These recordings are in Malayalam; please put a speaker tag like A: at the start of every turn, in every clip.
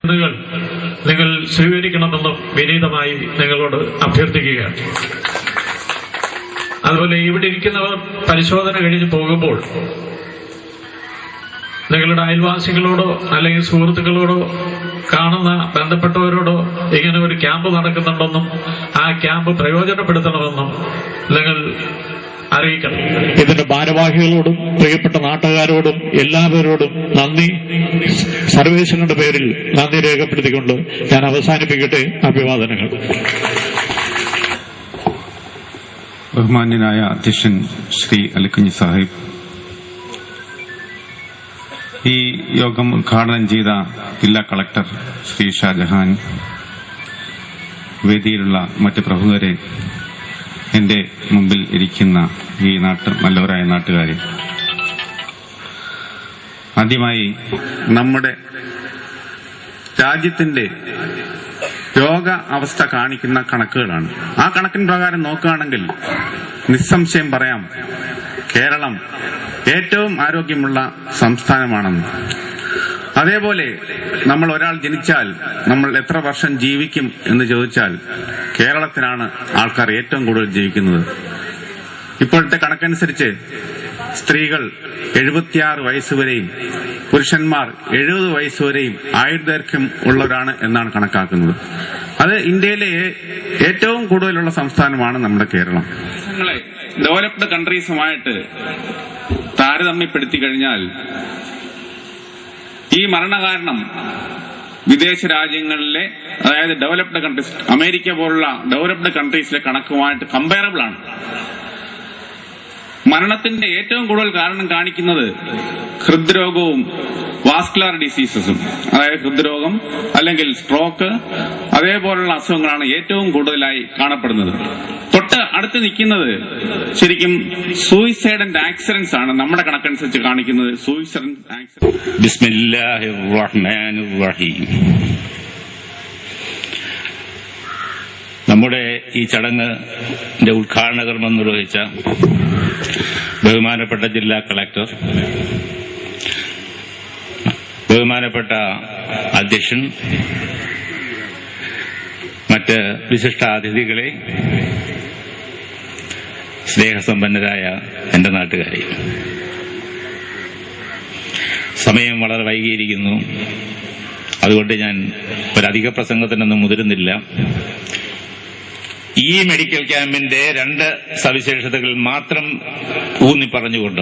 A: നിങ്ങൾ സ്വീകരിക്കണമെന്നും വിനീതമായി നിങ്ങളോട് അഭ്യർത്ഥിക്കുകയാണ്. അതുപോലെ ഇവിടെ ഇരിക്കുന്നവർ പരിശോധന കഴിഞ്ഞ് പോകുമ്പോൾ നിങ്ങളുടെ അയൽവാസികളോടോ അല്ലെങ്കിൽ സുഹൃത്തുക്കളോടോ കാണുന്ന ബന്ധപ്പെട്ടവരോടോ ഇങ്ങനെ ഒരു ക്യാമ്പ് നടക്കുന്നുണ്ടെന്നും ആ ക്യാമ്പ് പ്രയോജനപ്പെടുത്തണമെന്നും നിങ്ങൾ അറിയിക്കണം. ഇതിന്റെ ഭാരവാഹികളോടും പ്രിയപ്പെട്ട നാട്ടുകാരോടും എല്ലാവരോടും നന്ദി, സർവേശ്വരന്റെ പേരിൽ നന്ദി രേഖപ്പെടുത്തിക്കൊണ്ട് ഞാൻ അവസാനിപ്പിക്കട്ടെ. അഭിവാദനങ്ങൾ.
B: ബഹുമാന്യനായ അധ്യക്ഷൻ ശ്രീ അലിക്കുഞ്ഞി സാഹിബ്, ഈ യോഗം ഉദ്ഘാടനം ചെയ്ത ജില്ലാ കളക്ടർ ശ്രീ ഷാജഹാൻ, വേദിയിലുള്ള മറ്റ് പ്രമുഖരെ, എന്റെ മുമ്പിൽ ഇരിക്കുന്ന ഈ നല്ലവരായ നാട്ടുകാരെ, ആദ്യമായി നമ്മുടെ രാജ്യത്തിന്റെ രോഗ അവസ്ഥ കാണിക്കുന്ന കണക്കുകളാണ്. ആ കണക്കിന് പ്രകാരം നോക്കുകയാണെങ്കിൽ നിസ്സംശയം പറയാം, കേരളം ഏറ്റവും ആരോഗ്യമുള്ള സംസ്ഥാനമാണെന്ന്. അതേപോലെ നമ്മൾ ഒരാൾ ജനിച്ചാൽ നമ്മൾ എത്ര വർഷം ജീവിക്കും എന്ന് ചോദിച്ചാൽ കേരളത്തിലാണ് ആൾക്കാർ ഏറ്റവും കൂടുതൽ ജീവിക്കുന്നത്. ഇപ്പോഴത്തെ കണക്കനുസരിച്ച് സ്ത്രീകൾ 76 വയസ്സുവരെയും പുരുഷന്മാർ 70 വയസ്സുവരെയും ആയുർദൈർഘ്യം ഉള്ളവരാണ് എന്നാണ് കണക്കാക്കുന്നത്. അത് ഇന്ത്യയിലെ ഏറ്റവും കൂടുതലുള്ള സംസ്ഥാനമാണ് നമ്മുടെ കേരളം. ഡെവലപ്ഡ് കൺട്രീസുമായിട്ട് താരതമ്യപ്പെടുത്തി കഴിഞ്ഞാൽ ഈ മരണകാരണം വിദേശ രാജ്യങ്ങളിലെ, അതായത് ഡെവലപ്ഡ് കൺട്രീസ്, അമേരിക്ക പോലുള്ള ഡെവലപ്ഡ് കൺട്രീസിലെ കണക്കുമായിട്ട് കമ്പയറബിൾ ആണ്. മരണത്തിന്റെ ഏറ്റവും കൂടുതൽ കാരണം കാണിക്കുന്നത് ഹൃദ്രോഗവും വാസ്കുലർ ഡിസീസസും, അതായത് ഹൃദ്രോഗം അല്ലെങ്കിൽ സ്ട്രോക്ക്, അതേപോലുള്ള അസുഖങ്ങളാണ് ഏറ്റവും കൂടുതലായി കാണപ്പെടുന്നത്. തൊട്ട് അടുത്ത് നിൽക്കുന്നത് ശരിക്കും സൂയിസൈഡ് ആൻഡ് ആക്സിഡന്റ്സ് ആണ് നമ്മുടെ കണക്കനുസരിച്ച് കാണിക്കുന്നത്. Suicide and accident.
C: ബിസ്മില്ലാഹിർ റഹ്മാനിർ റഹീം. നമ്മുടെ ഈ ചടങ്ങിന്റെ ഉദ്ഘാടന കർമ്മം നിർവഹിച്ച ബഹുമാനപ്പെട്ട ജില്ലാ കളക്ടർ, ബഹുമാനപ്പെട്ട അധ്യക്ഷൻ, മറ്റ് വിശിഷ്ടാതിഥികളെ, സ്നേഹസമ്പന്നരായ എന്റെ നാട്ടുകാരെ, സമയം വളരെ വൈകിയിരിക്കുന്നു. അതുകൊണ്ട് ഞാൻ ഒരധിക പ്രസംഗത്തിനൊന്നും മുതിരുന്നില്ല. ഈ മെഡിക്കൽ ക്യാമ്പിന്റെ 2 സവിശേഷതകൾ മാത്രം ഊന്നി പറഞ്ഞുകൊണ്ട്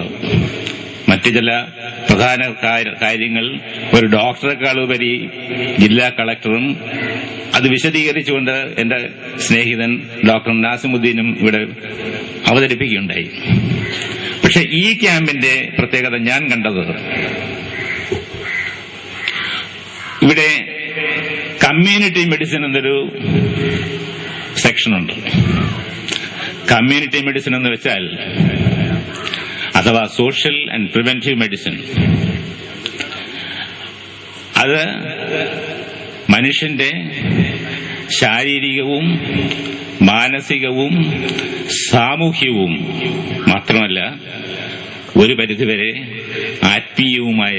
C: മറ്റു ചില പ്രധാന കാര്യങ്ങൾ ഒരു ഡോക്ടറെക്കാളുപരി ജില്ലാ കളക്ടറും അത് വിശദീകരിച്ചുകൊണ്ട് എന്റെ സ്നേഹിതൻ ഡോക്ടർ നാസിമുദ്ദീനും ഇവിടെ അവതരിപ്പിക്കുകയുണ്ടായി. പക്ഷെ ഈ ക്യാമ്പിന്റെ പ്രത്യേകത ഞാൻ കണ്ടത്, ഇവിടെ കമ്മ്യൂണിറ്റി മെഡിസിൻ എന്നൊരു സെക്ഷനുണ്ട്. കമ്മ്യൂണിറ്റി മെഡിസിൻ എന്ന് വെച്ചാൽ, അഥവാ സോഷ്യൽ ആൻഡ് പ്രിവെന്റീവ് മെഡിസിൻ, അത് മനുഷ്യന്റെ ശാരീരികവും മാനസികവും സാമൂഹ്യവും മാത്രമല്ല ഒരു പരിധിവരെ ആത്മീയവുമായ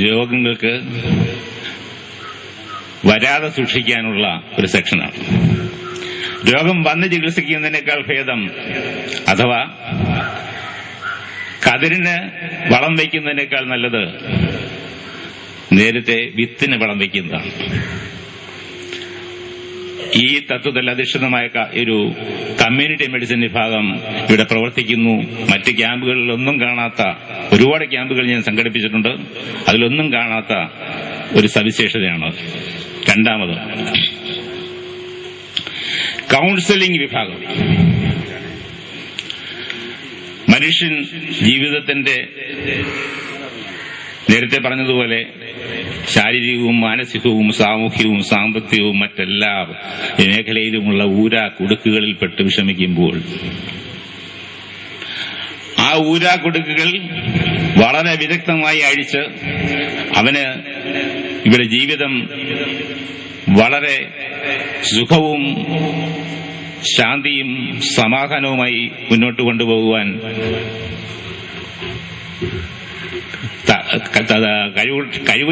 C: രോഗങ്ങൾക്ക് വരാതെ സൂക്ഷിക്കാനുള്ള ഒരു സെക്ഷനാണ്. രോഗം വന്ന് ചികിത്സിക്കുന്നതിനേക്കാൾ ഭേദം, അഥവാ കതിരിന് വളം വയ്ക്കുന്നതിനേക്കാൾ നല്ലത് നേരത്തെ വിത്തിന് വളം വയ്ക്കുന്നതാണ്. ഈ തത്വത്തിൽ അധിഷ്ഠിതമായ ഒരു കമ്മ്യൂണിറ്റി മെഡിസിൻ വിഭാഗം ഇവിടെ പ്രവർത്തിക്കുന്നു. മറ്റ് ക്യാമ്പുകളിലൊന്നും കാണാത്ത, ഒരുപാട് ക്യാമ്പുകൾ ഞാൻ സംഘടിപ്പിച്ചിട്ടുണ്ട്, അതിലൊന്നും കാണാത്ത ഒരു സവിശേഷതയാണ്. രണ്ടാമത്, കൗൺസിലിംഗ് വിഭാഗം. മനുഷ്യൻ ജീവിതത്തിന്റെ, നേരത്തെ പറഞ്ഞതുപോലെ, ശാരീരികവും മാനസികവും സാമൂഹ്യവും സാമ്പത്തികവും മറ്റെല്ലാ മേഖലയിലുമുള്ള ഊരാക്കുടുക്കുകളിൽപ്പെട്ട് വിഷമിക്കുമ്പോൾ ആ ഊരാക്കുടുക്കുകൾ വളരെ വിദഗ്ധമായി അഴിച്ച് അവന് ഇവിടെ ജീവിതം വളരെ സുഖവും ശാന്തിയും സമാധാനവുമായി മുന്നോട്ട് കൊണ്ടുപോകുവാൻ കഴിവ്